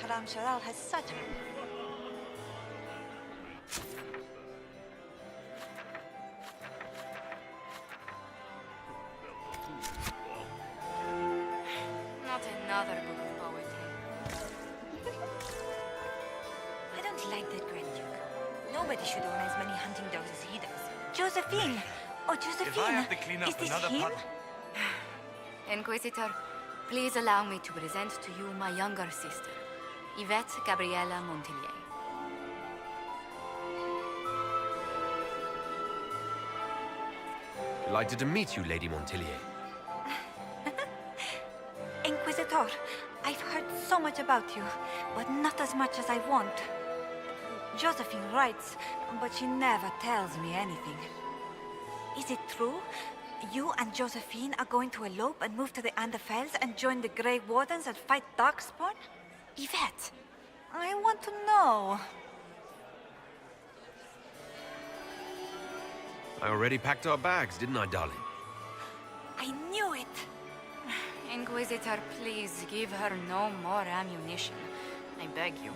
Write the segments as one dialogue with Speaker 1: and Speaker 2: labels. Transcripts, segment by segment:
Speaker 1: Haram Sharal has such a...
Speaker 2: Not another book of poetry.
Speaker 1: I don't like that Grand Duke. Nobody should own as many hunting dogs as he does. Josephine! Oh, Josephine!
Speaker 3: If I have to clean up
Speaker 1: Is this
Speaker 3: another
Speaker 1: him?
Speaker 3: pot...
Speaker 2: Inquisitor, please allow me to present to you my younger sister, Yvette Gabriella Montillier.
Speaker 4: Delighted to meet you, Lady Montillier.
Speaker 1: Inquisitor, I've heard so much about you, but not as much as I want. Josephine writes, but she never tells me anything. Is it true? You and Josephine are going to elope and move to the Anderfels and join the Grey Wardens and fight Darkspawn? Yvette, I want to know.
Speaker 4: I already packed our bags, didn't I, darling?
Speaker 1: I knew it.
Speaker 2: Inquisitor, please give her no more ammunition. I beg you.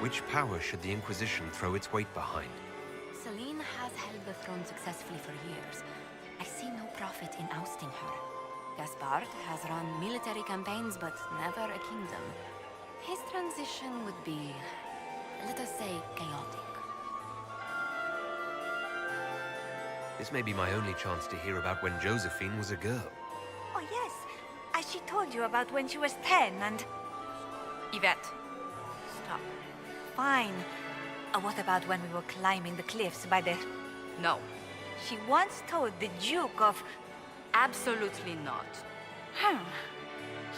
Speaker 4: Which power should the Inquisition throw its weight behind?
Speaker 2: Celine has held the throne successfully for years. I see no profit in ousting her. Gaspard has run military campaigns, but never a kingdom. His transition would be, let us say, chaotic.
Speaker 4: This may be my only chance to hear about when Josephine was a girl.
Speaker 1: Oh yes, as she told you about when she was 10 and...
Speaker 2: Yvette, stop.
Speaker 1: Fine. What about when we were climbing the cliffs by the...
Speaker 2: No.
Speaker 1: She once told the Duke of...
Speaker 2: Absolutely not.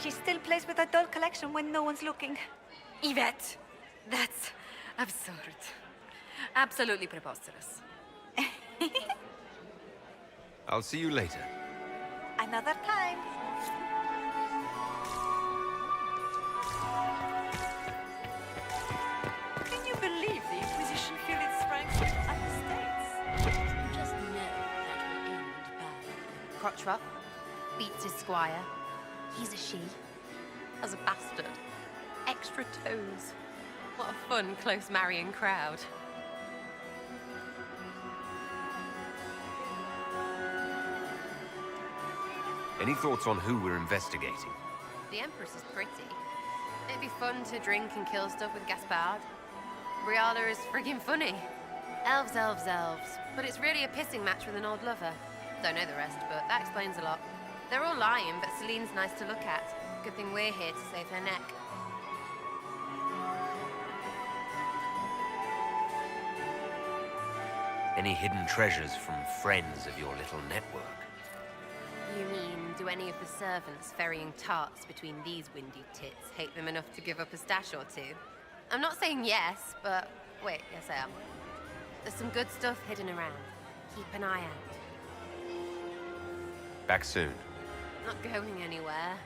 Speaker 1: She still plays with her doll collection when no one's looking.
Speaker 2: Yvette, that's absurd. Absolutely preposterous.
Speaker 4: I'll see you later.
Speaker 1: Another time.
Speaker 5: Can you believe the Inquisition filled its ranks with understates?
Speaker 6: You just know that will end bad. Crotch up, beats his squire. He's a she. As a bastard. Extra toes. What a fun, close marrying crowd.
Speaker 4: Any thoughts on who we're investigating?
Speaker 6: The Empress is pretty. It'd be fun to drink and kill stuff with Gaspard. Briala is friggin' funny. Elves, elves, elves. But it's really a pissing match with an old lover. Don't know the rest, but that explains a lot. They're all lying, but Celine's nice to look at. Good thing we're here to save her neck.
Speaker 4: Any hidden treasures from friends of your little network?
Speaker 6: You mean, do any of the servants ferrying tarts between these windy tits hate them enough to give up a stash or two? I'm not saying yes, but wait, yes I am. There's some good stuff hidden around. Keep an eye out.
Speaker 4: Back soon.
Speaker 6: Not going anywhere.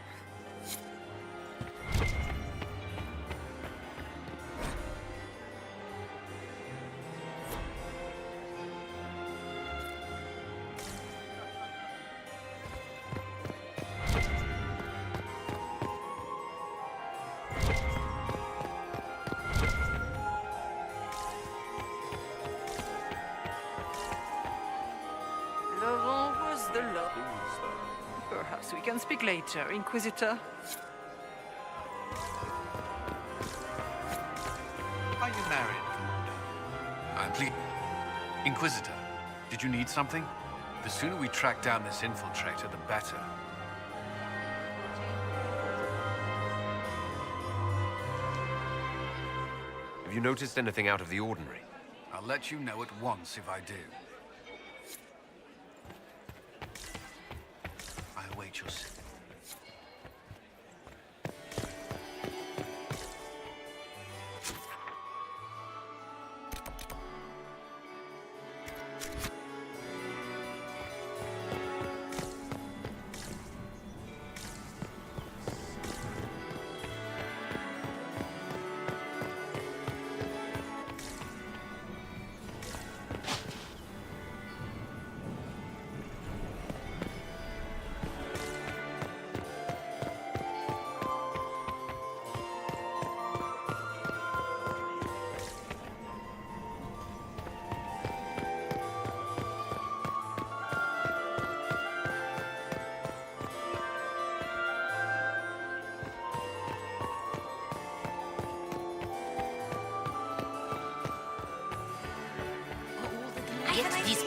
Speaker 5: Laurent was the love. Perhaps we can speak later, Inquisitor.
Speaker 3: Are you married? I'm pleased. Inquisitor, did you need something? The sooner we track down this infiltrator, the better.
Speaker 4: Have you noticed anything out of the ordinary?
Speaker 3: I'll let you know at once if I do. I await your signal.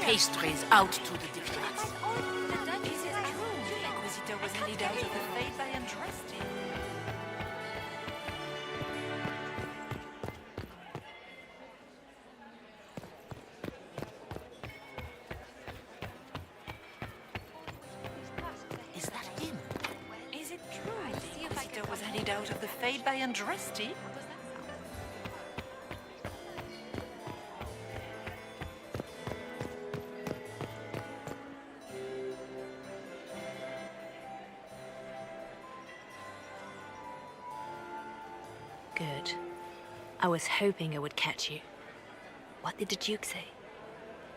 Speaker 5: pastries out to the diplomats. The Inquisitor was lead out of the faith I entrusted. Is that him? Is it true? The Inquisitor was lead out of the faith by Andrasti?
Speaker 2: Good. I was hoping I would catch you. What did the Duke say?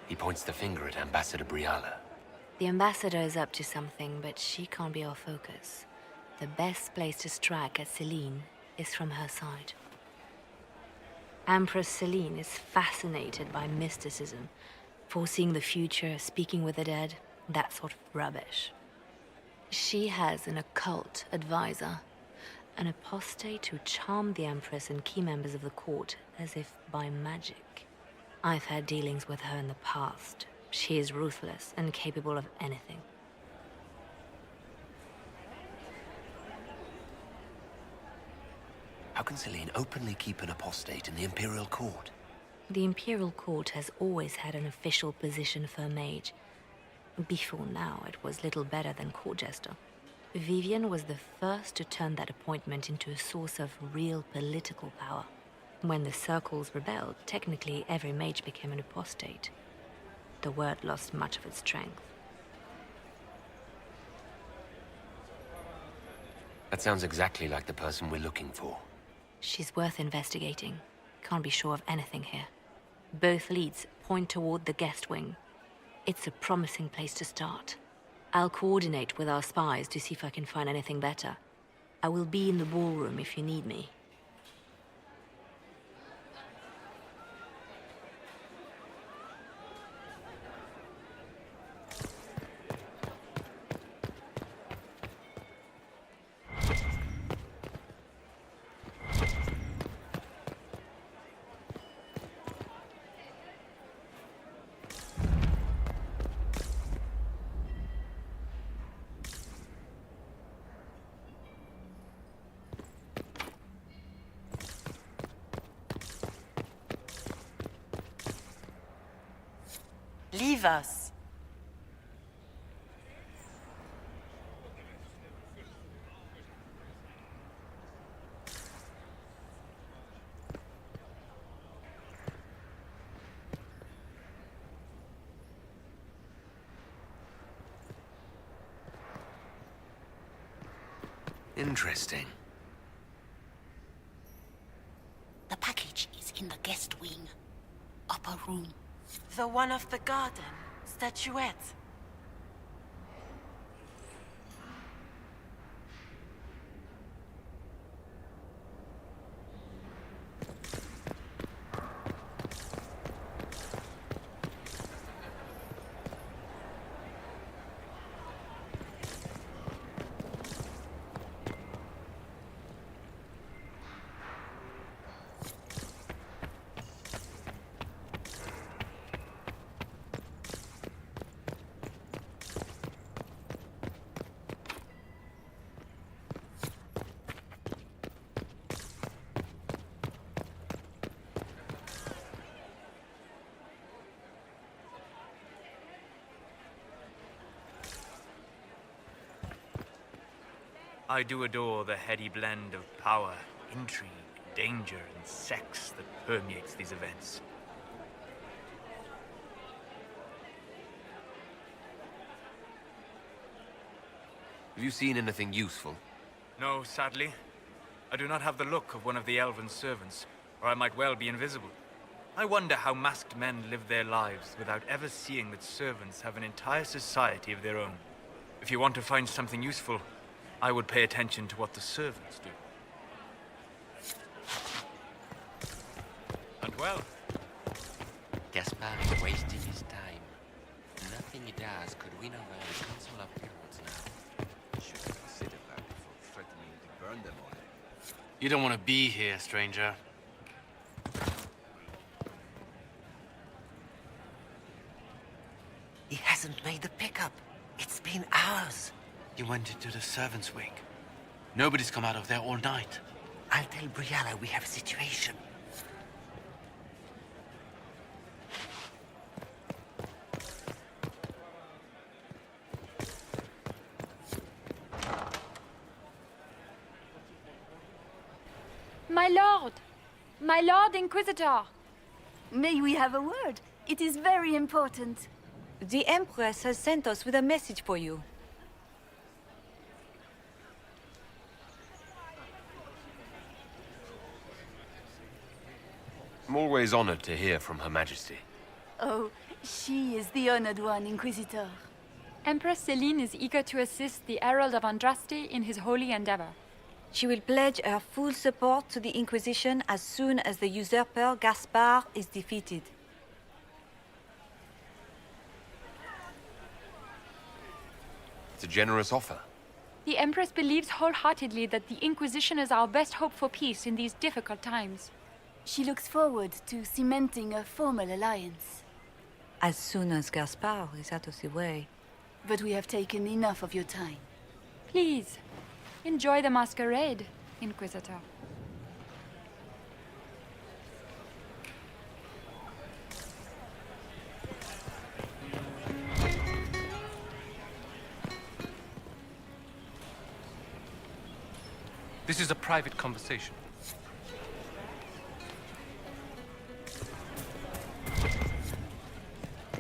Speaker 4: He points the finger at Ambassador Briala.
Speaker 2: The ambassador is up to something, but she can't be our focus. The best place to strike at Celine is from her side. Empress Celine is fascinated by mysticism, foreseeing the future, speaking with the dead, that sort of rubbish. She has an occult advisor, an apostate who charmed the Empress and key members of the court as if by magic. I've had dealings with her in the past. She is ruthless and capable of anything.
Speaker 4: How can Celine openly keep an apostate in the Imperial Court?
Speaker 2: The Imperial Court has always had an official position for a mage. Before now, it was little better than court jester. Vivian was the first to turn that appointment into a source of real political power. When the circles rebelled, technically every mage became an apostate. The word lost much of its strength.
Speaker 4: That sounds exactly like the person we're looking for.
Speaker 2: She's worth investigating. Can't be sure of anything here. Both leads point toward the guest wing. It's a promising place to start. I'll coordinate with our spies to see if I can find anything better. I will be in the ballroom if you need me.
Speaker 5: Leave us.
Speaker 4: Interesting.
Speaker 5: The package is in the guest wing. Upper room. The one of the garden. Statuette.
Speaker 7: I do adore the heady blend of power, intrigue, danger, and sex that permeates these events.
Speaker 4: Have you seen anything useful?
Speaker 7: No, sadly. I do not have the look of one of the elven servants, or I might well be invisible. I wonder how masked men live their lives without ever seeing that servants have an entire society of their own. If you want to find something useful, I would pay attention to what the servants do. And well,
Speaker 4: Gaspard is wasting his time. Nothing he does could win over the Council of Heralds now.
Speaker 8: Should have considered that before threatening to burn them all.
Speaker 3: You don't want to be here, stranger.
Speaker 9: Everyone went into the servants' wing. Nobody's come out of there all night.
Speaker 10: I'll tell Briala we have a situation.
Speaker 11: My lord! My lord Inquisitor!
Speaker 1: May we have a word? It is very important. The Empress has sent us with a message for you.
Speaker 4: I'm always honored to hear from Her Majesty.
Speaker 1: Oh, she is the honored one, Inquisitor.
Speaker 11: Empress Celine is eager to assist the Herald of Andraste in his holy endeavor.
Speaker 1: She will pledge her full support to the Inquisition as soon as the usurper Gaspard is defeated.
Speaker 4: It's a generous offer.
Speaker 11: The Empress believes wholeheartedly that the Inquisition is our best hope for peace in these difficult times.
Speaker 1: She looks forward to cementing a formal alliance. As soon as Gaspard is out of the way. But we have taken enough of your time.
Speaker 11: Please, enjoy the masquerade, Inquisitor.
Speaker 3: This is a private conversation.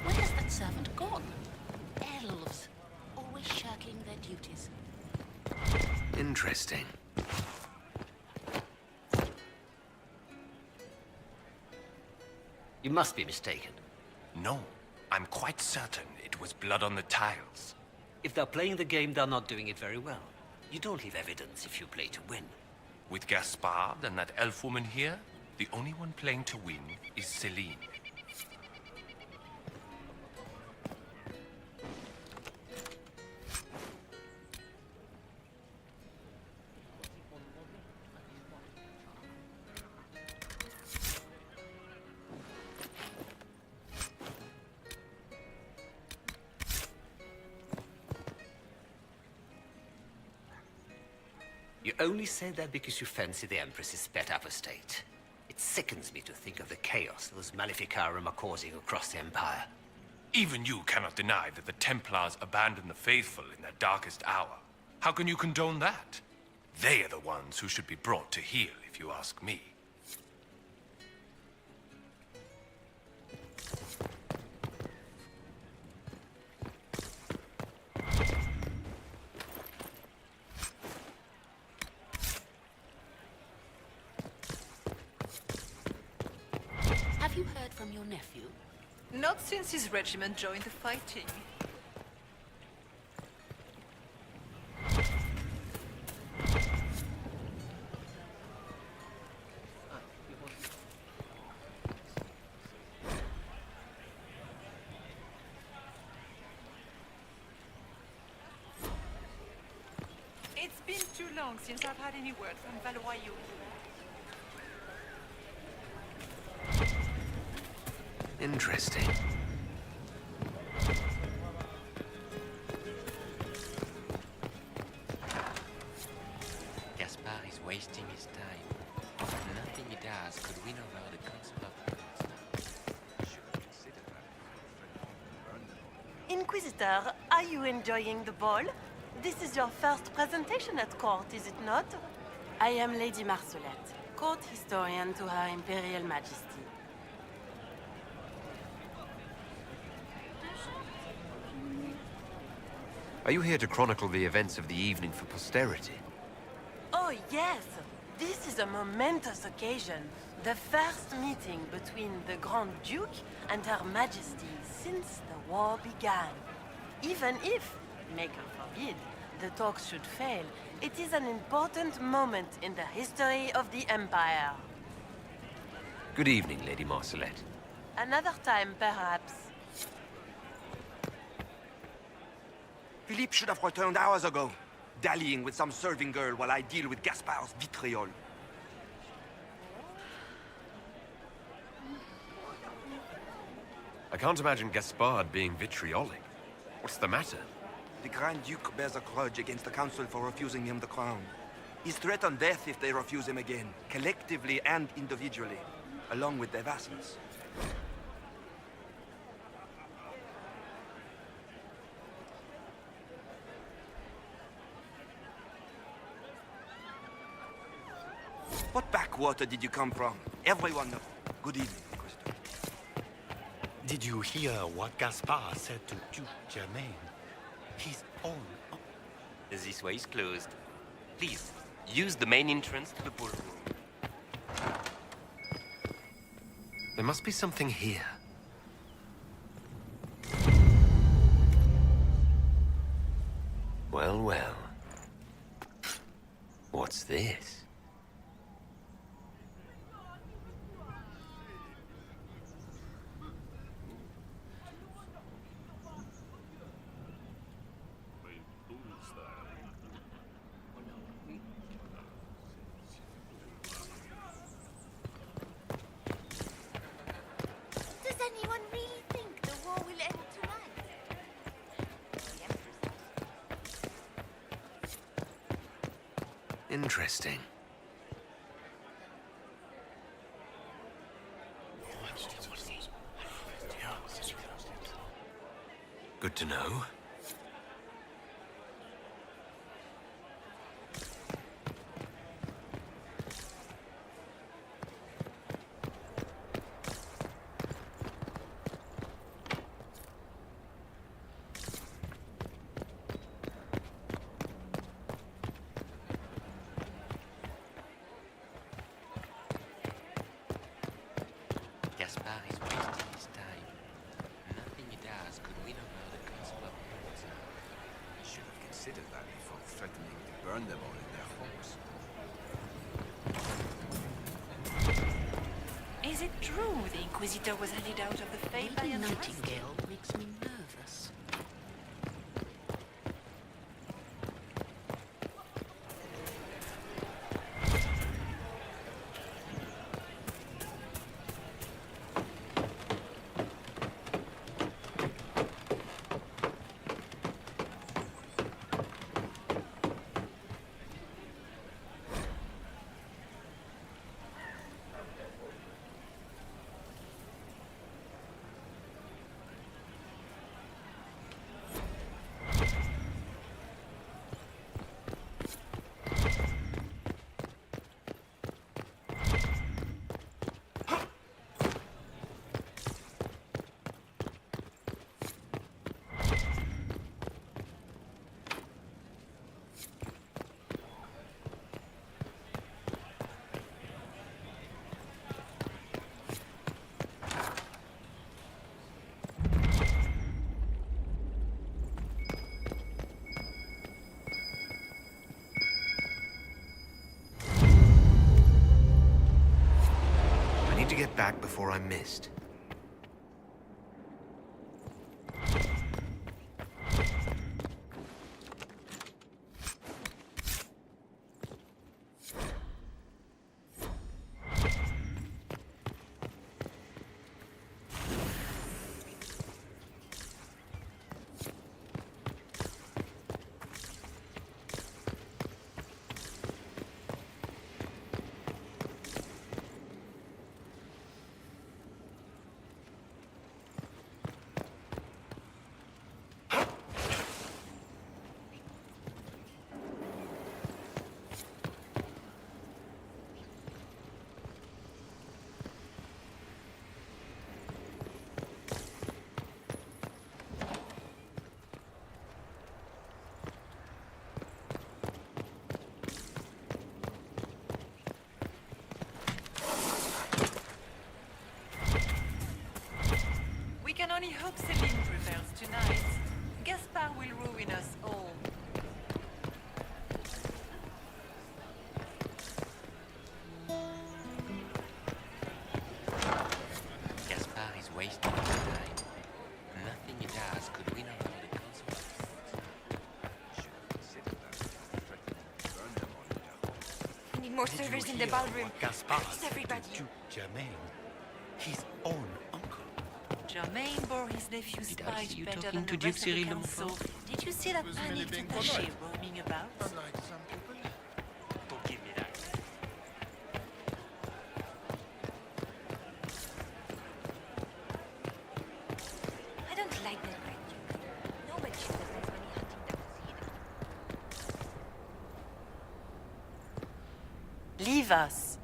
Speaker 5: Where has that servant gone? Elves, always shirking their duties.
Speaker 4: Interesting.
Speaker 10: You must be mistaken.
Speaker 4: No, I'm quite certain it was blood on the tiles.
Speaker 10: If they're playing the game, they're not doing it very well. You don't leave evidence if you play to win.
Speaker 4: With Gaspard and that elf woman here, the only one playing to win is Celine.
Speaker 10: You only say that because you fancy the Empress's pet apostate. It sickens me to think of the chaos those Maleficarum are causing across the Empire.
Speaker 4: Even you cannot deny that the Templars abandoned the faithful in their darkest hour. How can you condone that? They are the ones who should be brought to heel, if you ask me.
Speaker 5: Have you heard from your nephew?
Speaker 12: Not since his regiment joined the fighting. It's been too long since I've had any word from Valois.
Speaker 4: Interesting. Gaspard is wasting his time. Nothing he does could win over the Council of Princes.
Speaker 5: Inquisitor, are you enjoying the ball? This is your first presentation at court, is it not? I am Lady Marcelette, court historian to Her Imperial Majesty.
Speaker 4: Are you here to chronicle the events of the evening for posterity?
Speaker 5: Oh, yes. This is a momentous occasion. The first meeting between the Grand Duke and Her Majesty since the war began. Even if, Maker forbid, the talks should fail, it is an important moment in the history of the Empire.
Speaker 4: Good evening, Lady Marcelette.
Speaker 5: Another time, perhaps.
Speaker 8: Philippe should have returned hours ago, dallying with some serving girl while I deal with Gaspard's vitriol.
Speaker 4: I can't imagine Gaspard being vitriolic. What's the matter?
Speaker 8: The Grand Duke bears a grudge against the Council for refusing him the crown. He's threatened death if they refuse him again, collectively and individually, along with their vassals. What backwater did you come from? Everyone knows. Good evening, Inquisitor.
Speaker 13: Did you hear what Gaspard said to Duke Germain? His own...
Speaker 14: This way is closed. Please, use the main entrance to the ballroom.
Speaker 4: There must be something here.
Speaker 14: Well, well. What's this?
Speaker 1: Does anyone really think the war will end tonight?
Speaker 4: Interesting. Good to know.
Speaker 14: Gaspard is wasting his time. Nothing he does could win over the Council of Lords.
Speaker 8: I should have considered that before threatening to burn them all in their homes.
Speaker 12: Is it true the Inquisitor was handed out of the Fae by a
Speaker 2: Nightingale makes me nervous.
Speaker 4: To get back before I'm missed.
Speaker 12: We can only hope Celine prevails tonight. Gaspard will ruin us all.
Speaker 14: Gaspard is wasting his time. Nothing he does could win over the Council of Lords.
Speaker 8: Should have considered that before threatening to burn them all in their homes.
Speaker 1: I need more
Speaker 13: Did you
Speaker 1: servers in the
Speaker 13: hear
Speaker 1: ballroom.
Speaker 13: what Gaspard
Speaker 1: Please,
Speaker 13: said
Speaker 1: everybody.
Speaker 13: to Duke Germain? His own uncle.
Speaker 12: Germain bore his nephew's
Speaker 14: Did I
Speaker 12: spies
Speaker 14: see you
Speaker 12: better
Speaker 14: talking
Speaker 12: than
Speaker 14: to
Speaker 12: the
Speaker 14: Duke
Speaker 12: rest of the
Speaker 14: Cyril
Speaker 12: council. Did you see that panicked attaché roaming about?
Speaker 13: Unlike some people. Don't give me that.
Speaker 1: I don't like that Grand Duke. Nobody should have left any hunting that was here.
Speaker 5: Leave us.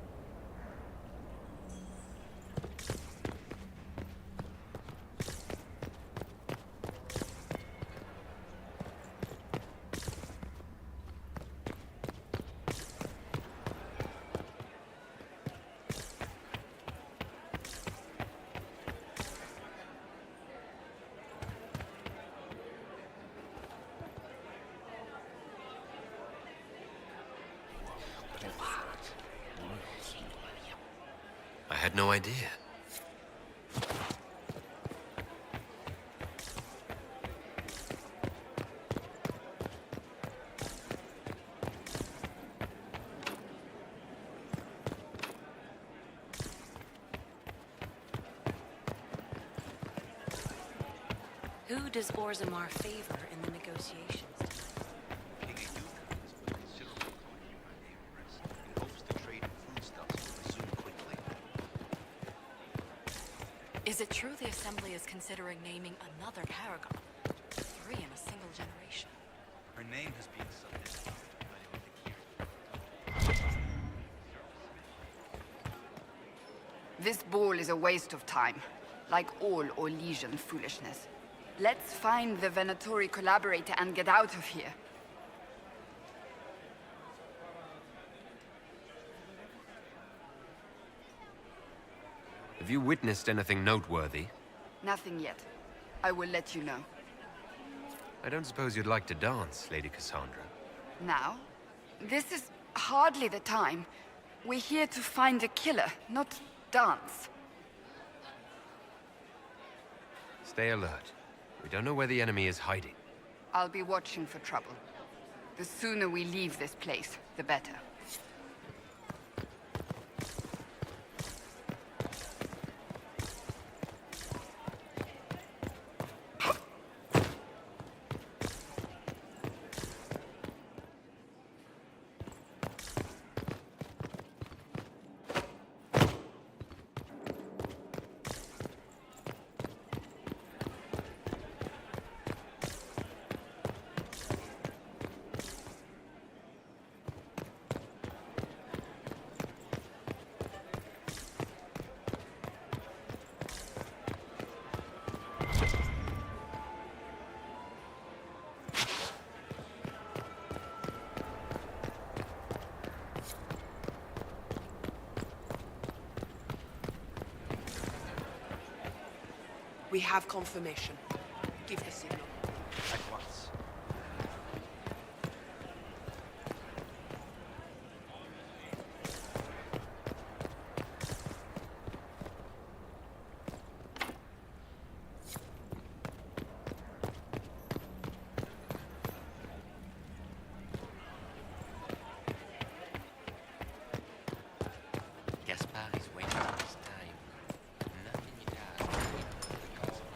Speaker 14: I had no idea.
Speaker 2: Who does Orzammar favor in the negotiations? Is it true the Assembly is considering naming another paragon? 3 in a single generation.
Speaker 8: Her name has been submitted.
Speaker 15: This ball is a waste of time, like all Orlesian foolishness. Let's find the Venatori collaborator and get out of here.
Speaker 14: Have you witnessed anything noteworthy?
Speaker 15: Nothing yet. I will let you know.
Speaker 14: I don't suppose you'd like to dance, Lady Cassandra.
Speaker 15: Now? This is hardly the time. We're here to find a killer, not dance.
Speaker 14: Stay alert. We don't know where the enemy is hiding.
Speaker 15: I'll be watching for trouble. The sooner we leave this place, the better.
Speaker 16: We have confirmation. Give the signal.
Speaker 8: At once.
Speaker 14: Gaspard is waiting for his time. Nothing he does will win over the council.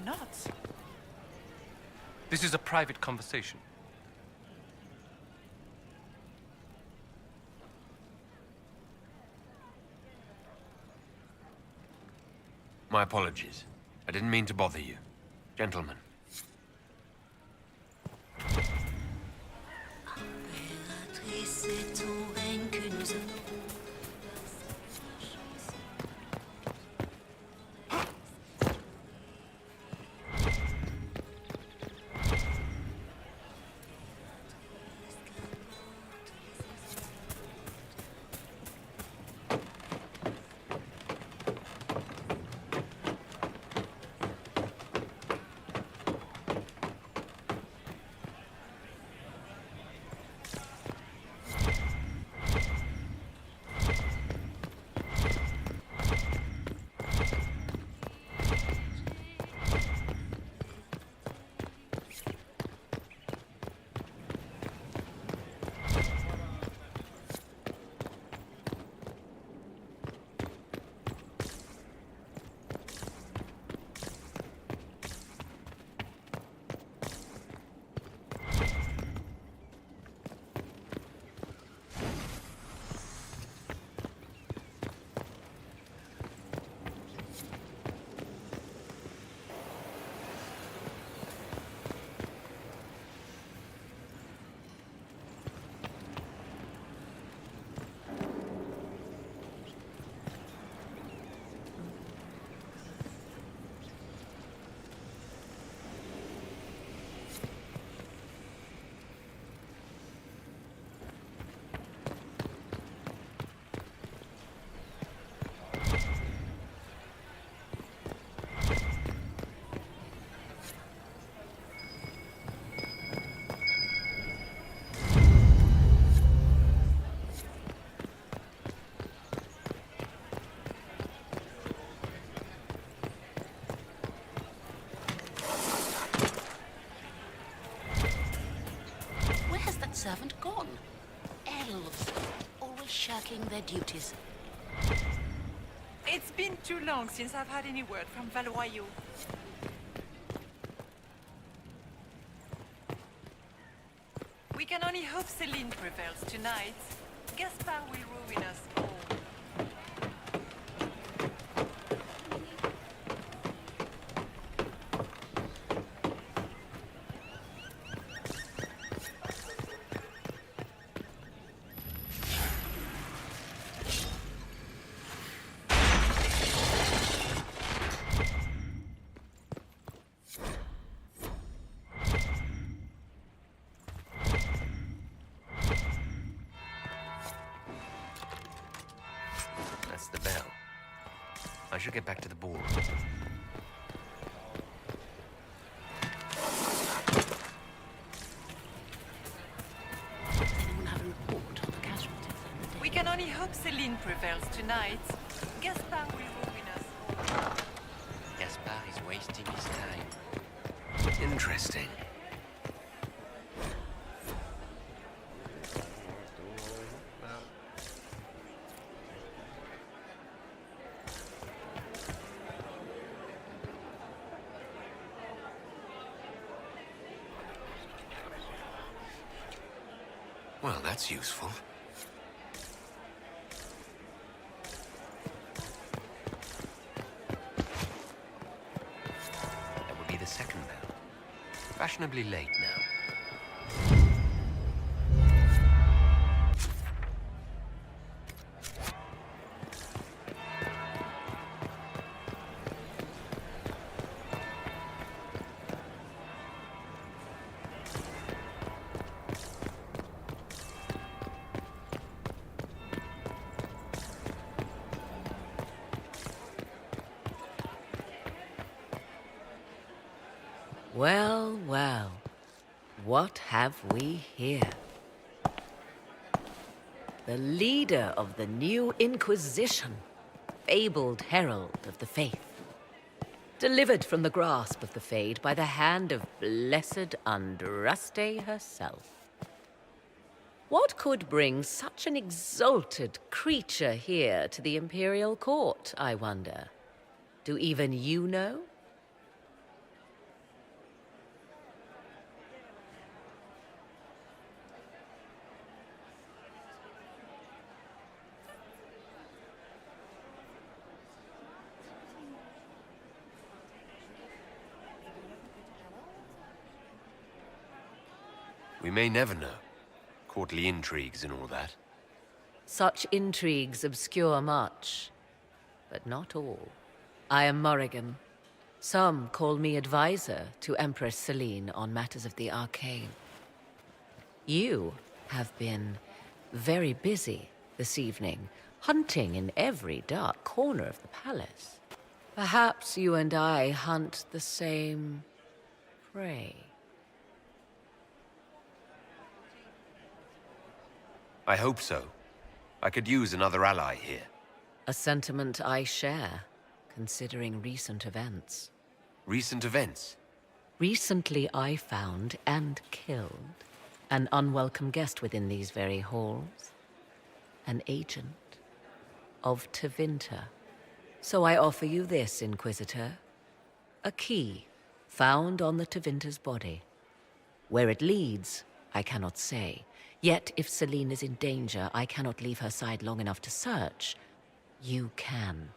Speaker 12: not.
Speaker 4: This is a private conversation.
Speaker 3: My apologies. I didn't mean to bother you. Gentlemen.
Speaker 17: Servant gone. Elves, always shirking their duties.
Speaker 12: It's been too long since I've had any word from Valoyaux. We can only hope Celine prevails tonight. Gaspard will ruin us all.
Speaker 14: That's the bell. I should get back to the ball.
Speaker 17: Anyone have a report on the casualties?
Speaker 12: We can only hope Celine prevails tonight. Gaspard will ruin us all.
Speaker 14: Gaspard is wasting his time.
Speaker 3: Interesting. Well, that's useful.
Speaker 14: That would be the second bell. Fashionably late now.
Speaker 18: Well, well, what have we here? The leader of the new Inquisition, fabled herald of the faith, delivered from the grasp of the Fade by the hand of blessed Andraste herself. What could bring such an exalted creature here to the Imperial Court, I wonder? Do even you know?
Speaker 14: We may never know. Courtly intrigues and all that.
Speaker 18: Such intrigues obscure much, but not all. I am Morrigan. Some call me advisor to Empress Celine on matters of the arcane. You have been very busy this evening, hunting in every dark corner of the palace. Perhaps you and I hunt the same prey.
Speaker 14: I hope so. I could use another ally here.
Speaker 18: A sentiment I share, considering recent events.
Speaker 14: Recent events?
Speaker 18: Recently I found and killed an unwelcome guest within these very halls. An agent of Tevinter. So I offer you this, Inquisitor. A key found on the Tevinter's body. Where it leads, I cannot say. Yet if Celine is in danger, I cannot leave her side long enough to search. You can.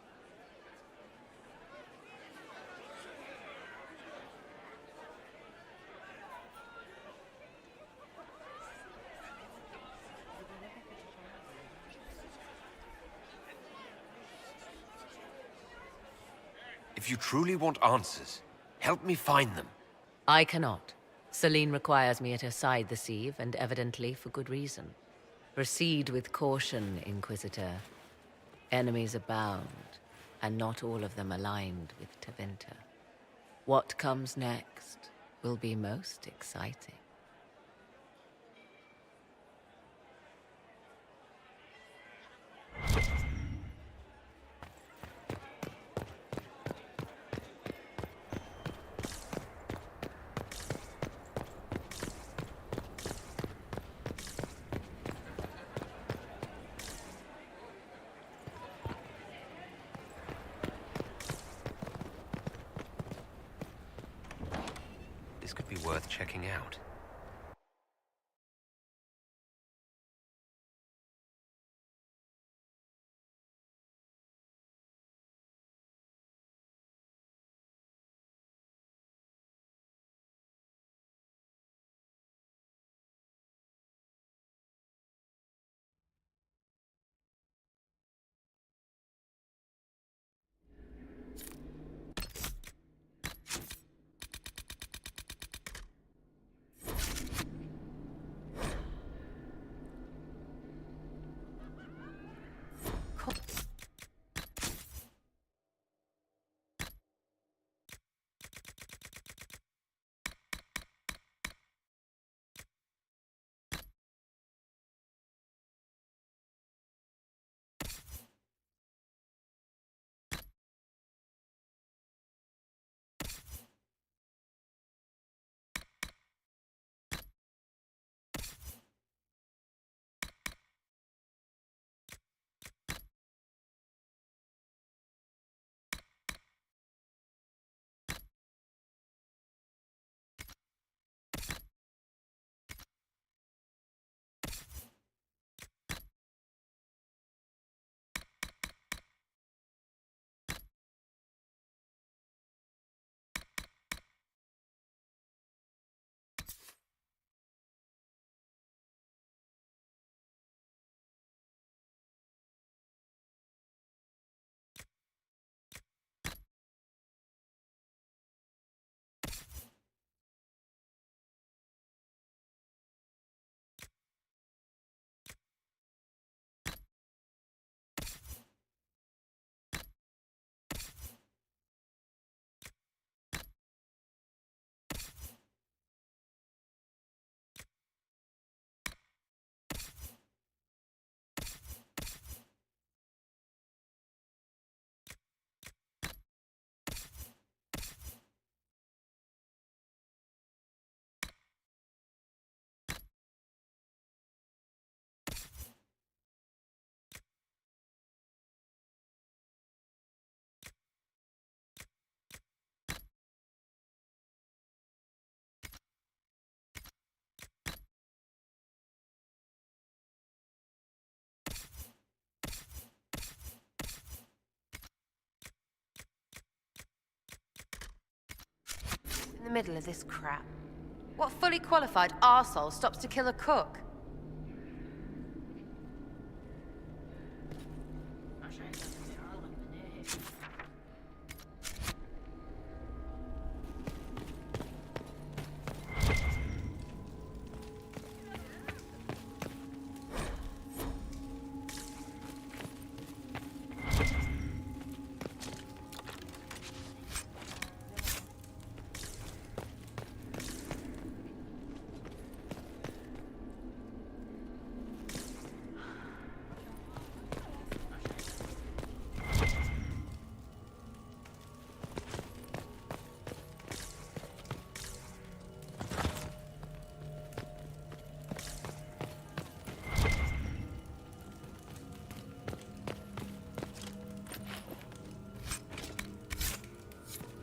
Speaker 14: If you truly want answers, help me find them.
Speaker 18: I cannot. Celine requires me at her side this eve, and evidently for good reason. Proceed with caution, Inquisitor. Enemies abound, and not all of them aligned with Tevinter. What comes next will be most exciting.
Speaker 14: This could be worth checking out.
Speaker 6: In the middle of this crap. What fully qualified arsehole stops to kill a cook?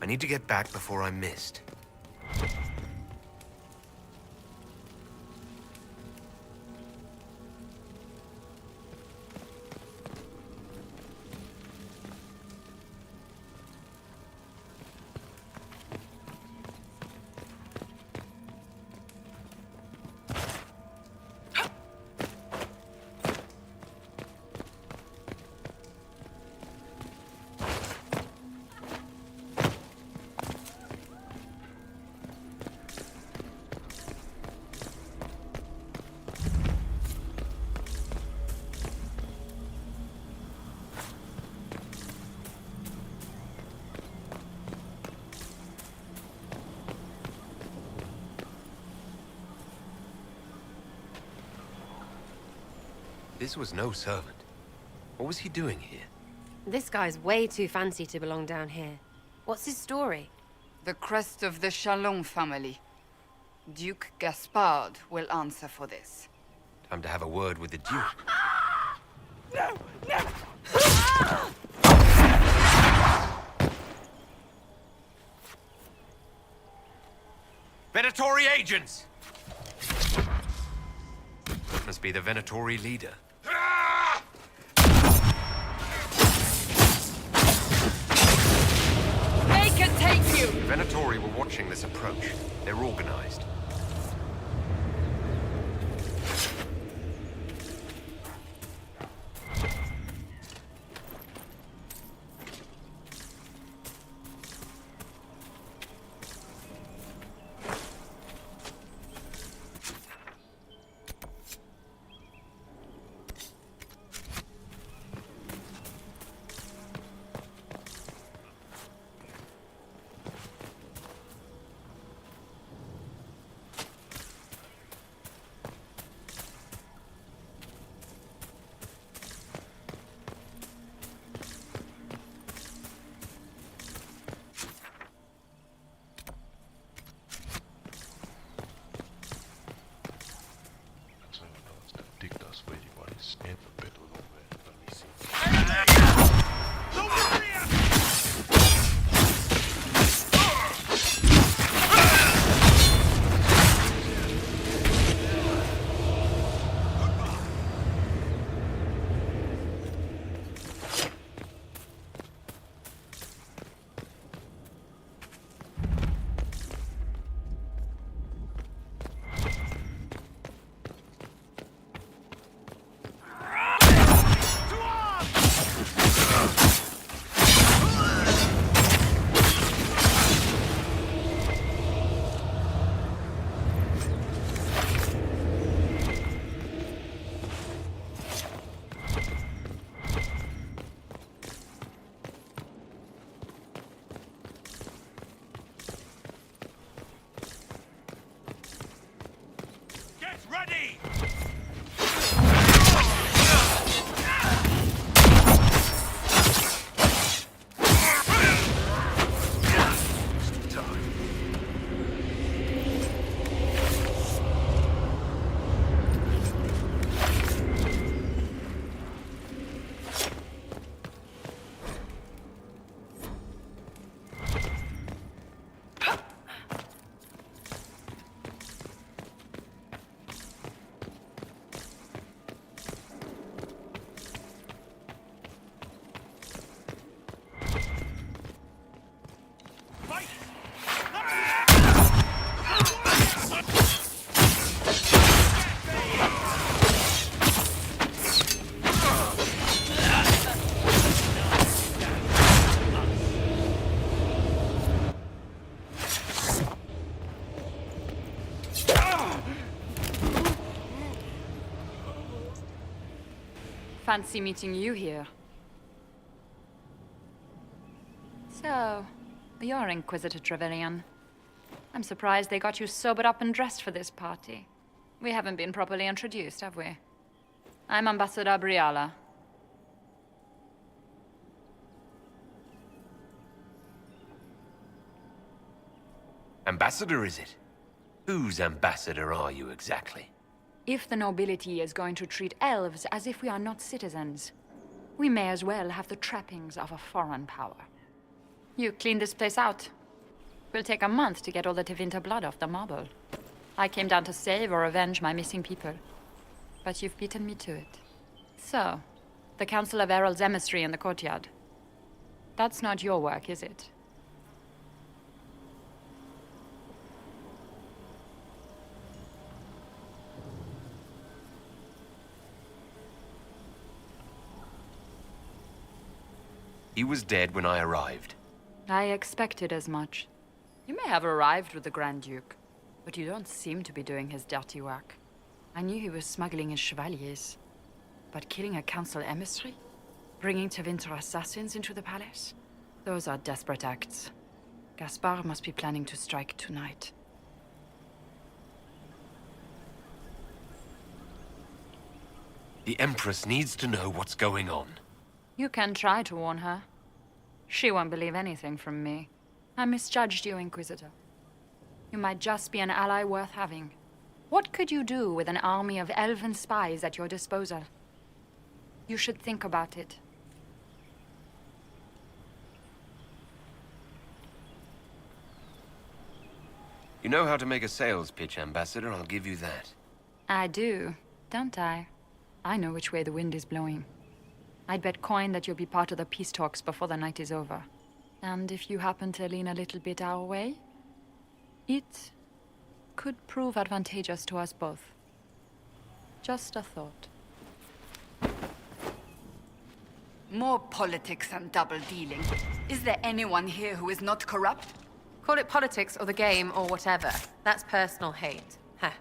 Speaker 19: I need to get back before I'm missed. This was no servant. What was he doing here?
Speaker 6: This guy's way too fancy to belong down here. What's his story?
Speaker 15: The crest of the Chalon family. Duke Gaspard will answer for this.
Speaker 19: Time to have a word with the Duke.
Speaker 15: No! No!
Speaker 19: Venatori agents! Must be the Venatori leader.
Speaker 15: They can take you!
Speaker 19: The Venatori were watching this approach. They're organized.
Speaker 11: Fancy meeting you here. So, you're Inquisitor Trevelyan. I'm surprised they got you sobered up and dressed for this party. We haven't been properly introduced, have we? I'm Ambassador Briala.
Speaker 4: Ambassador, is it? Whose ambassador are you exactly?
Speaker 11: If the nobility is going to treat elves as if we are not citizens, we may as well have the trappings of a foreign power. You clean this place out. Will take a month to get all the Tevinter blood off the marble. I came down to save or avenge my missing people. But you've beaten me to it. So, the Council of Herald's emissary in the courtyard. That's not your work, is it?
Speaker 4: He was dead when I arrived.
Speaker 11: I expected as much. You may have arrived with the Grand Duke, but you don't seem to be doing his dirty work. I knew he was smuggling his chevaliers. But killing a council emissary? Bringing Tevinter assassins into the palace? Those are desperate acts. Gaspard must be planning to strike tonight.
Speaker 4: The Empress needs to know what's going on.
Speaker 11: You can try to warn her. She won't believe anything from me. I misjudged you, Inquisitor. You might just be an ally worth having. What could you do with an army of elven spies at your disposal? You should think about it.
Speaker 4: You know how to make a sales pitch, Ambassador, I'll give you that.
Speaker 11: I do, don't I? I know which way the wind is blowing. I'd bet coin that you'll be part of the peace talks before the night is over. And if you happen to lean a little bit our way, it could prove advantageous to us both. Just a thought.
Speaker 15: More politics and double-dealing. Is there anyone here who is not corrupt?
Speaker 6: Call it politics or the game or whatever. That's personal hate. Heh.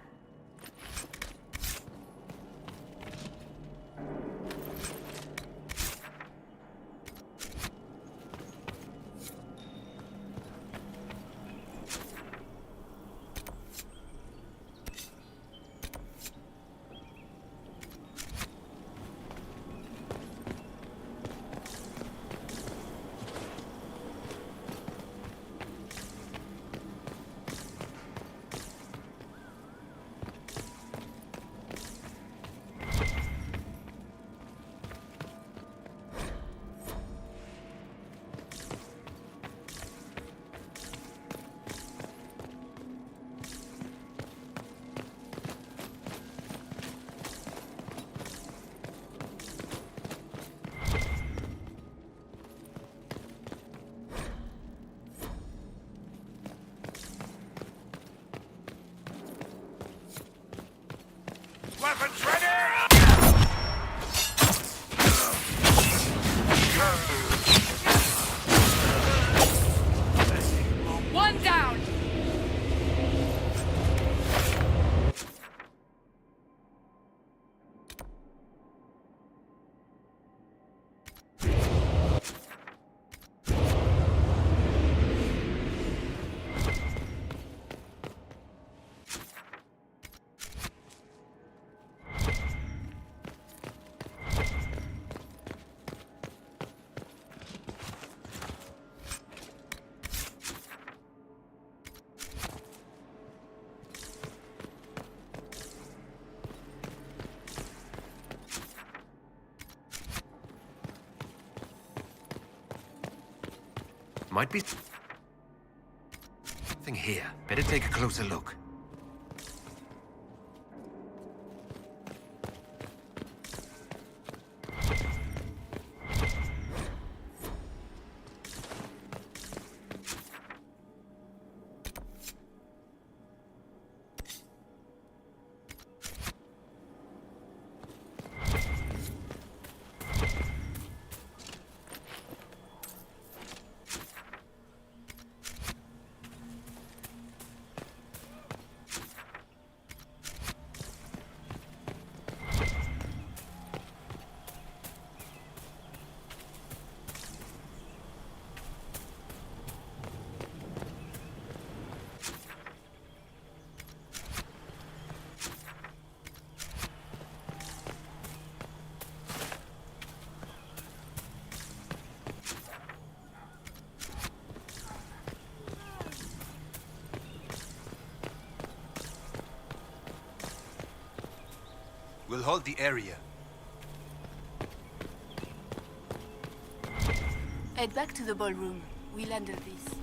Speaker 4: Weapons ready!
Speaker 15: One down!
Speaker 4: Might be something here. Better take a closer look.
Speaker 8: We'll hold the area.
Speaker 17: Head back to the ballroom. We'll handle this.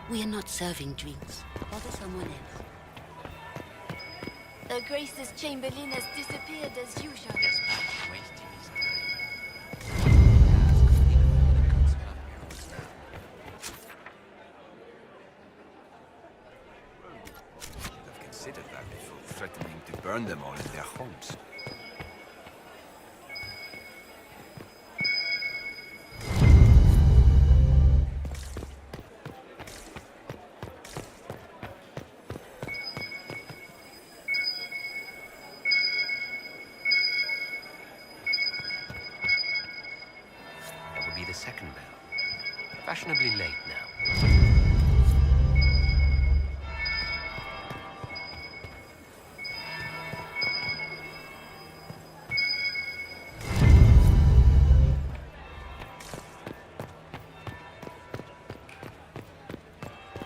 Speaker 17: We are not serving drinks. Order someone else. The Grace's Chamberlain has disappeared as usual.
Speaker 14: Gaspard is wasting his time.
Speaker 8: I've considered that before, threatening to burn them all in their homes.
Speaker 14: Second bell. Fashionably late now.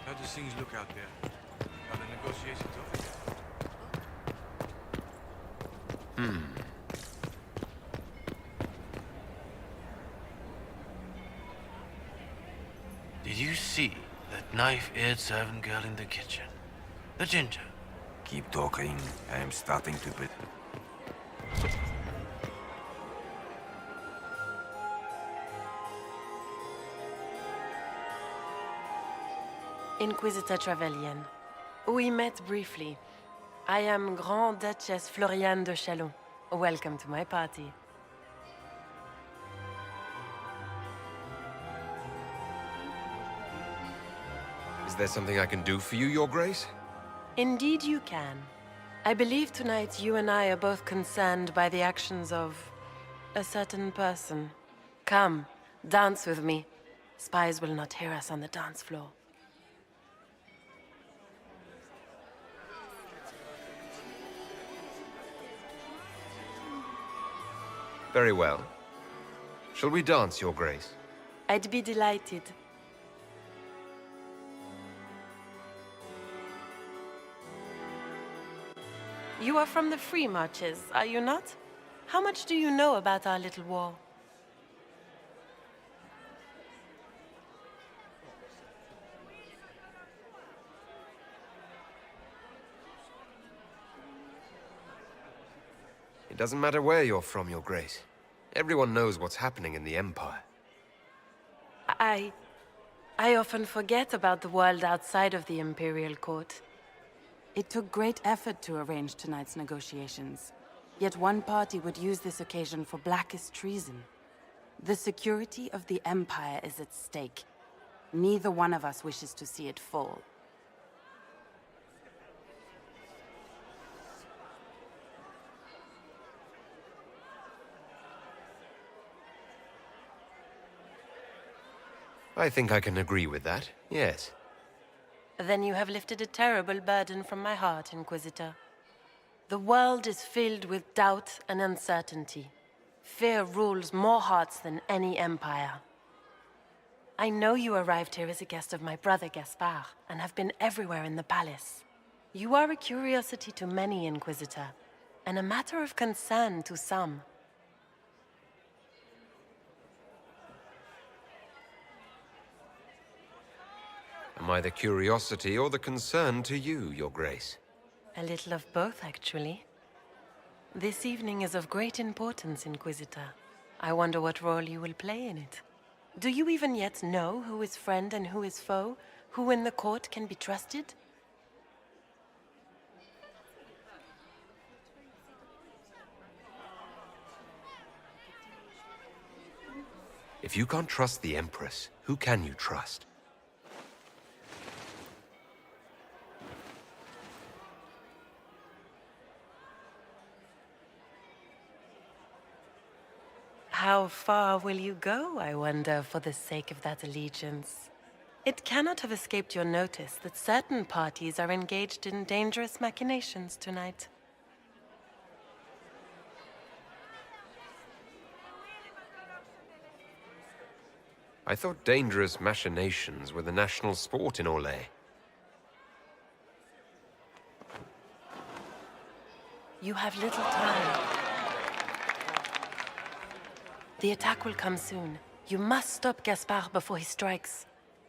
Speaker 7: How do things look out there? Are the negotiations over yet?
Speaker 9: Did you see that knife-eared servant girl in the kitchen? The ginger.
Speaker 8: Keep talking. I am starting to believe.
Speaker 5: Inquisitor Trevelyan. We met briefly. I am Grand Duchess Floriane de Chalon. Welcome to my party.
Speaker 19: Is there something I can do for you, Your Grace?
Speaker 5: Indeed you can. I believe tonight you and I are both concerned by the actions of a certain person. Come, dance with me. Spies will not hear us on the dance floor.
Speaker 19: Very well. Shall we dance, Your Grace?
Speaker 5: I'd be delighted. You are from the Free Marches, are you not? How much do you know about our little war?
Speaker 19: It doesn't matter where you're from, Your Grace. Everyone knows what's happening in the Empire.
Speaker 5: I often forget about the world outside of the Imperial Court.
Speaker 20: It took great effort to arrange tonight's negotiations. Yet one party would use this occasion for blackest treason. The security of the Empire is at stake. Neither one of us wishes to see it fall.
Speaker 19: I think I can agree with that, yes.
Speaker 5: Then you have lifted a terrible burden from my heart, Inquisitor. The world is filled with doubt and uncertainty. Fear rules more hearts than any empire. I know you arrived here as a guest of my brother Gaspard, and have been everywhere in the palace. You are a curiosity to many, Inquisitor, and a matter of concern to some.
Speaker 19: Am I the curiosity or the concern to you, Your Grace?
Speaker 5: A little of both, actually. This evening is of great importance, Inquisitor. I wonder what role you will play in it. Do you even yet know who is friend and who is foe? Who in the court can be trusted?
Speaker 19: If you can't trust the Empress, who can you trust?
Speaker 5: How far will you go, I wonder, for the sake of that allegiance? It cannot have escaped your notice that certain parties are engaged in dangerous machinations tonight.
Speaker 19: I thought dangerous machinations were the national sport in Orlais.
Speaker 5: You have little time. The attack will come soon. You must stop Gaspard before he strikes.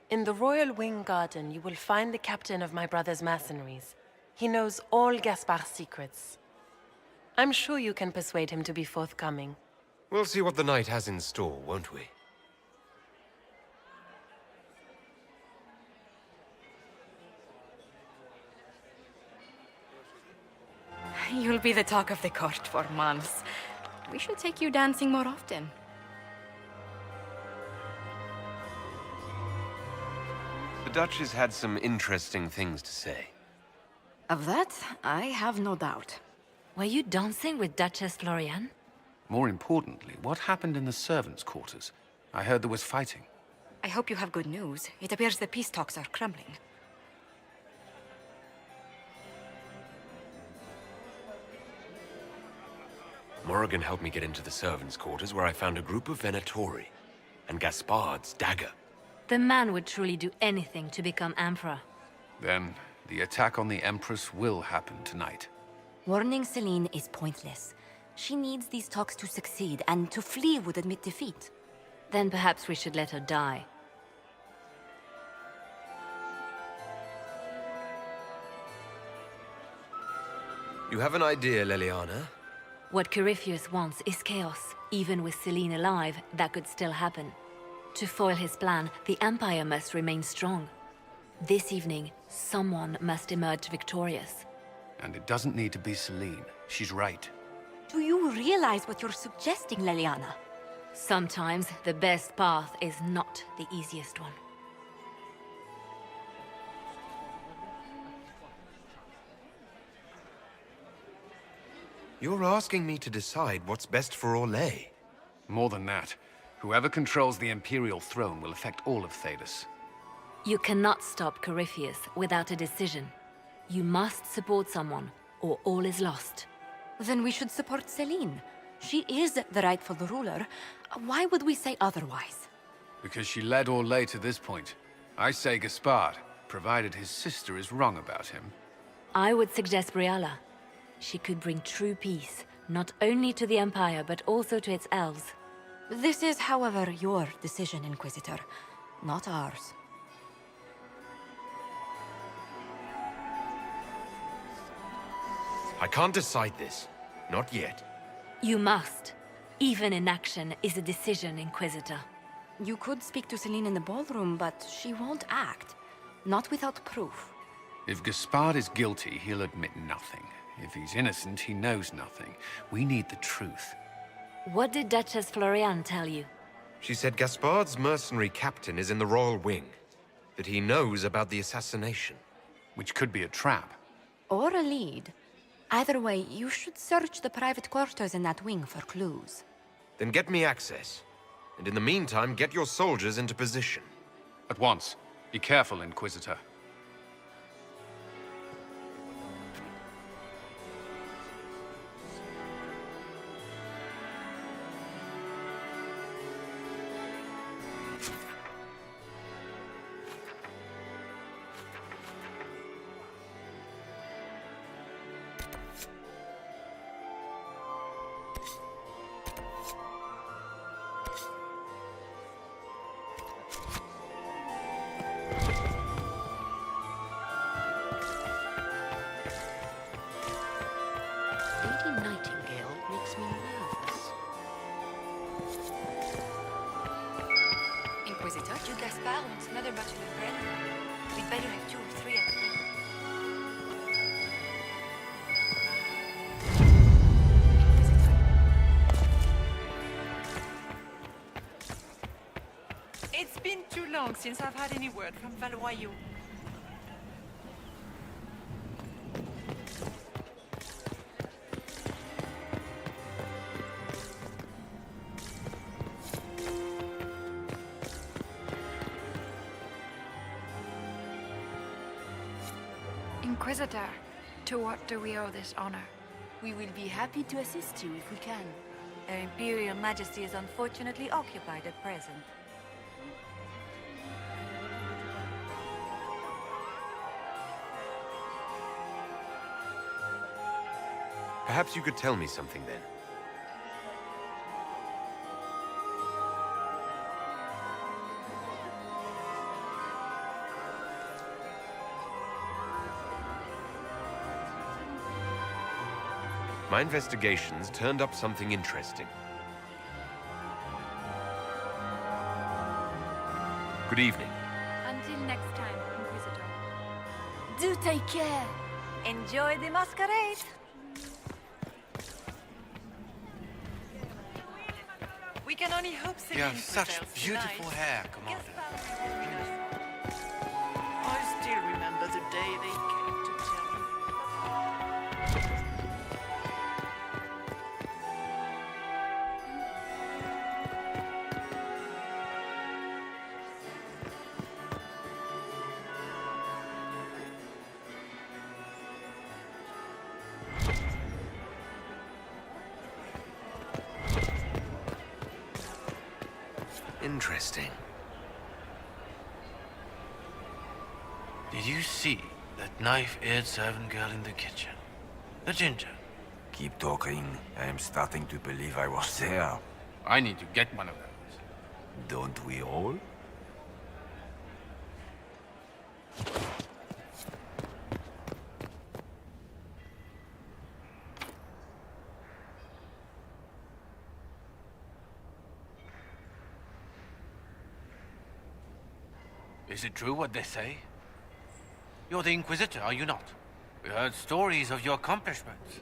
Speaker 5: In the Royal Wing Garden, you will find the captain of my brother's mercenaries. He knows all Gaspard's secrets. I'm sure you can persuade him to be forthcoming.
Speaker 19: We'll see what the night has in store, won't we?
Speaker 2: You'll be the talk of the court for months. We should take you dancing more often.
Speaker 19: The Duchess had some interesting things to say.
Speaker 2: Of that, I have no doubt.
Speaker 1: Were you dancing with Duchess Florian?
Speaker 3: More importantly, what happened in the servants' quarters? I heard there was fighting.
Speaker 2: I hope you have good news. It appears the peace talks are crumbling.
Speaker 19: Morrigan helped me get into the servants' quarters where I found a group of Venatori and Gaspard's dagger.
Speaker 1: The man would truly do anything to become Emperor.
Speaker 3: Then, the attack on the Empress will happen tonight.
Speaker 2: Warning Celine is pointless. She needs these talks to succeed, and to flee would admit defeat.
Speaker 1: Then perhaps we should let her die.
Speaker 19: You have an idea, Leliana?
Speaker 1: What Corypheus wants is chaos. Even with Celine alive, that could still happen. To foil his plan, the Empire must remain strong. This evening, someone must emerge victorious.
Speaker 3: And it doesn't need to be Celine. She's right.
Speaker 2: Do you realize what you're suggesting, Leliana?
Speaker 1: Sometimes the best path is not the easiest one.
Speaker 19: You're asking me to decide what's best for Orlais.
Speaker 3: More than that, whoever controls the Imperial throne will affect all of Thadus.
Speaker 1: You cannot stop Corypheus without a decision. You must support someone, or all is lost.
Speaker 2: Then we should support Celine. She is the rightful ruler. Why would we say otherwise?
Speaker 3: Because she led Orlais to this point. I say Gaspard, provided his sister is wrong about him.
Speaker 1: I would suggest Briala. She could bring true peace, not only to the Empire, but also to its elves.
Speaker 2: This is, however, your decision, Inquisitor, not ours.
Speaker 19: I can't decide this. Not yet.
Speaker 1: You must. Even inaction is a decision, Inquisitor.
Speaker 2: You could speak to Celine in the ballroom, but she won't act. Not without proof.
Speaker 3: If Gaspard is guilty, he'll admit nothing. If he's innocent, he knows nothing. We need the truth.
Speaker 1: What did Duchess Florian tell you?
Speaker 19: She said Gaspard's mercenary captain is in the Royal Wing. That he knows about the assassination.
Speaker 3: Which could be a trap.
Speaker 2: Or a lead. Either way, you should search the private quarters in that wing for clues.
Speaker 19: Then get me access. And in the meantime, get your soldiers into position.
Speaker 3: At once. Be careful, Inquisitor.
Speaker 2: Inquisitor, you Gaspard wants another bottle of bread. We'd better have 2 or 3 at a time.
Speaker 12: It's been too long since I've had any word from Valoyaux.
Speaker 11: Inquisitor, to what do we owe this honor?
Speaker 15: We will be happy to assist you if we can.
Speaker 1: Her Imperial Majesty is unfortunately occupied at present.
Speaker 19: Perhaps you could tell me something then. My investigations turned up something interesting. Good evening.
Speaker 11: Until next time, Inquisitor.
Speaker 15: Do take care.
Speaker 1: Enjoy the masquerade.
Speaker 12: We can only hope
Speaker 3: You
Speaker 12: Celine
Speaker 3: have such
Speaker 12: prevails
Speaker 3: beautiful
Speaker 12: tonight.
Speaker 3: hair, Commander.
Speaker 12: I still remember the day they came to tell me.
Speaker 19: Interesting.
Speaker 9: Did you see that knife-eared servant girl in the kitchen? The ginger.
Speaker 21: Keep talking. I am starting to believe I was there.
Speaker 3: I need to get one of those.
Speaker 21: Don't we all?
Speaker 9: Is it true what they say? You're the Inquisitor, are you not? We heard stories of your accomplishments.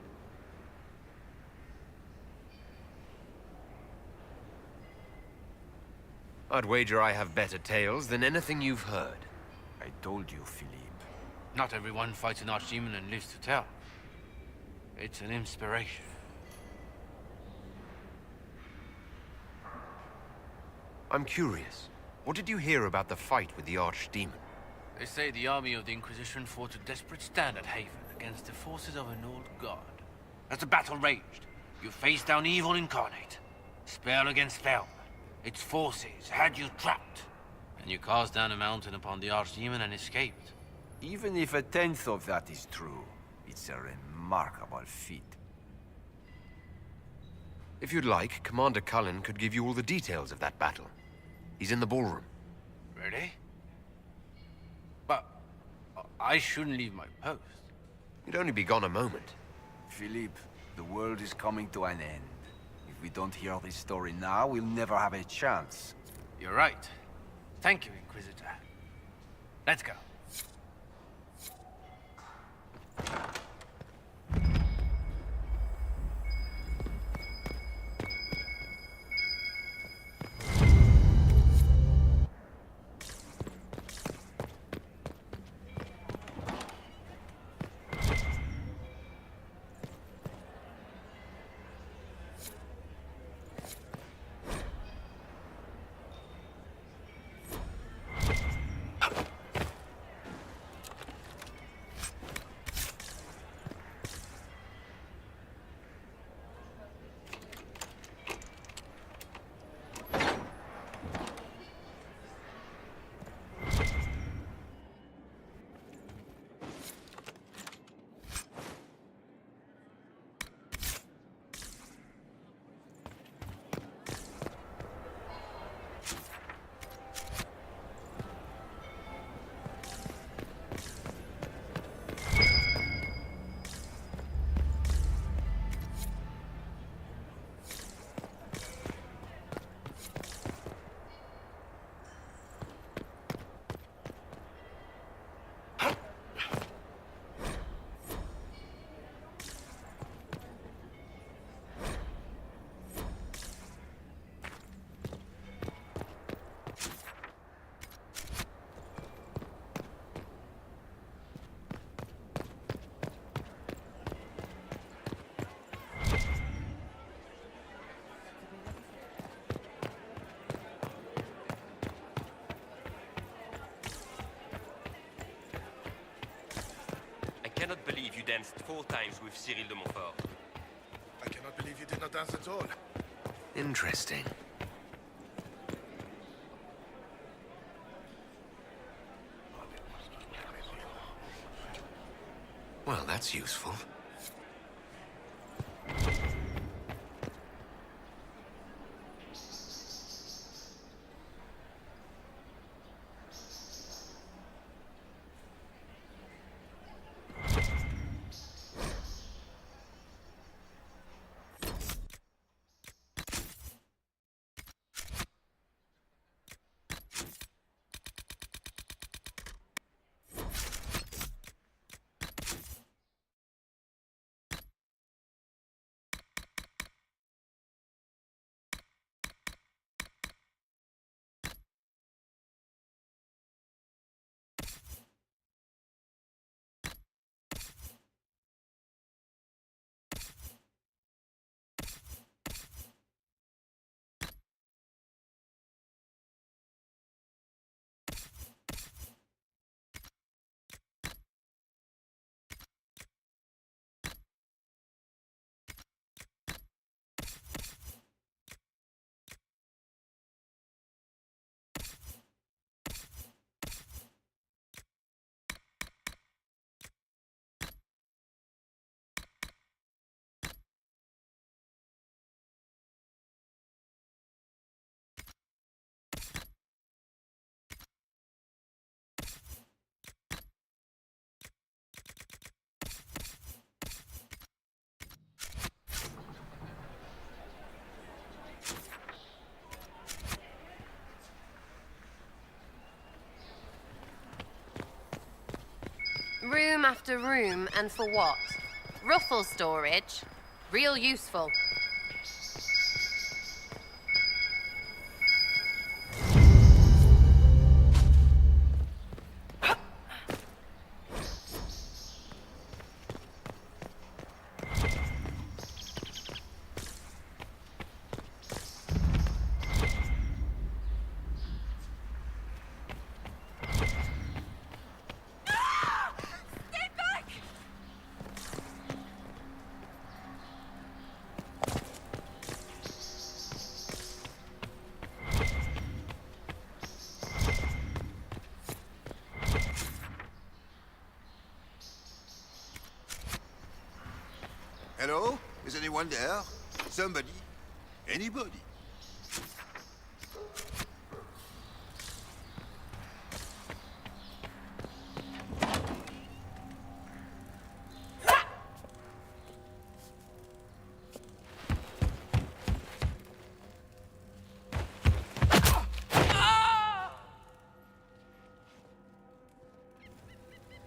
Speaker 19: I'd wager I have better tales than anything you've heard.
Speaker 21: I told you, Philippe.
Speaker 9: Not everyone fights an archdemon and lives to tell. It's an inspiration.
Speaker 19: I'm curious. What did you hear about the fight with the archdemon?
Speaker 9: They say the army of the Inquisition fought a desperate stand at Haven against the forces of an old god. As the battle raged, you faced down evil incarnate. Spell against spell. Its forces had you trapped. And you cast down a mountain upon the archdemon and escaped.
Speaker 21: Even if a tenth of that is true, it's a remarkable feat.
Speaker 19: If you'd like, Commander Cullen could give you all the details of that battle. He's in the ballroom.
Speaker 9: Really? But I shouldn't leave my post.
Speaker 19: You'd only be gone a moment.
Speaker 21: Philippe, the world is coming to an end. If we don't hear this story now, we'll never have a chance.
Speaker 9: You're right. Thank you, Inquisitor. Let's go.
Speaker 14: danced 4 times with Cyril de Montfort.
Speaker 10: I cannot believe you did not dance at all.
Speaker 19: Interesting. Well, that's useful.
Speaker 6: Room after room, and for what? Ruffle storage. Real useful.
Speaker 10: Hello? Is anyone there? Somebody? Anybody?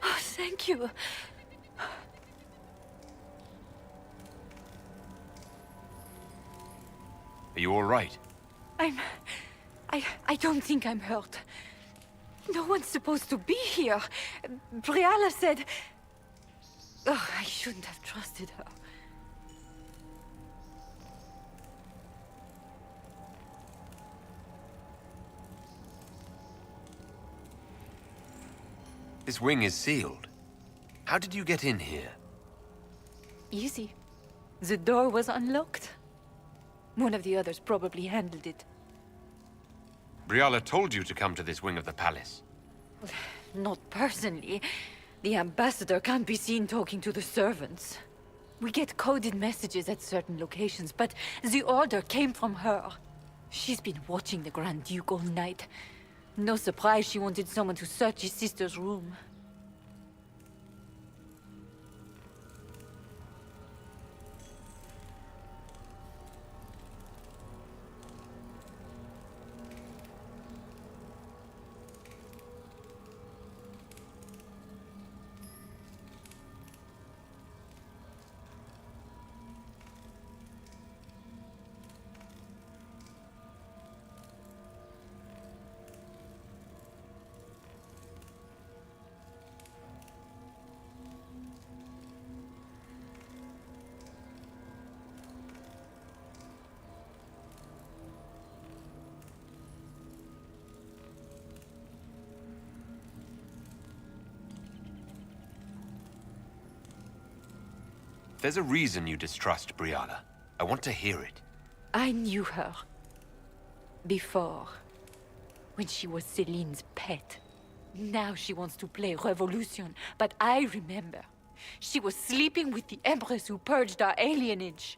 Speaker 1: Oh, thank you.
Speaker 19: Are you all right?
Speaker 1: I don't think I'm hurt. No one's supposed to be here. Briala said... Oh, I shouldn't have trusted her.
Speaker 19: This wing is sealed. How did you get in here?
Speaker 1: Easy. The door was unlocked. One of the others probably handled it.
Speaker 19: Briala told you to come to this wing of the palace.
Speaker 1: Not personally. The ambassador can't be seen talking to the servants. We get coded messages at certain locations, but the order came from her. She's been watching the Grand Duke all night. No surprise she wanted someone to search his sister's room.
Speaker 19: there's a reason you distrust Briala, I want to hear it.
Speaker 11: I knew her. Before. When she was Celine's pet. Now she wants to play revolution, but I remember. She was sleeping with the Empress who purged our alienage.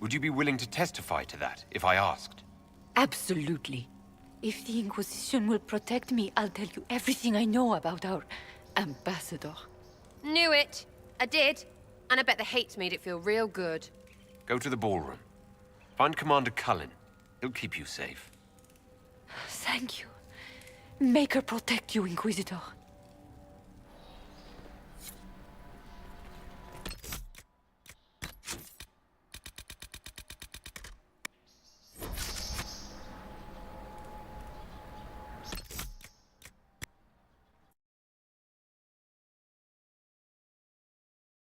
Speaker 19: Would you be willing to testify to that, if I asked?
Speaker 11: Absolutely. If the Inquisition will protect me, I'll tell you everything I know about our ambassador.
Speaker 6: Knew it. I did. And I bet the hate's made it feel real good.
Speaker 19: Go to the ballroom. Find Commander Cullen. He'll keep you safe.
Speaker 11: Thank you. Make her protect you, Inquisitor.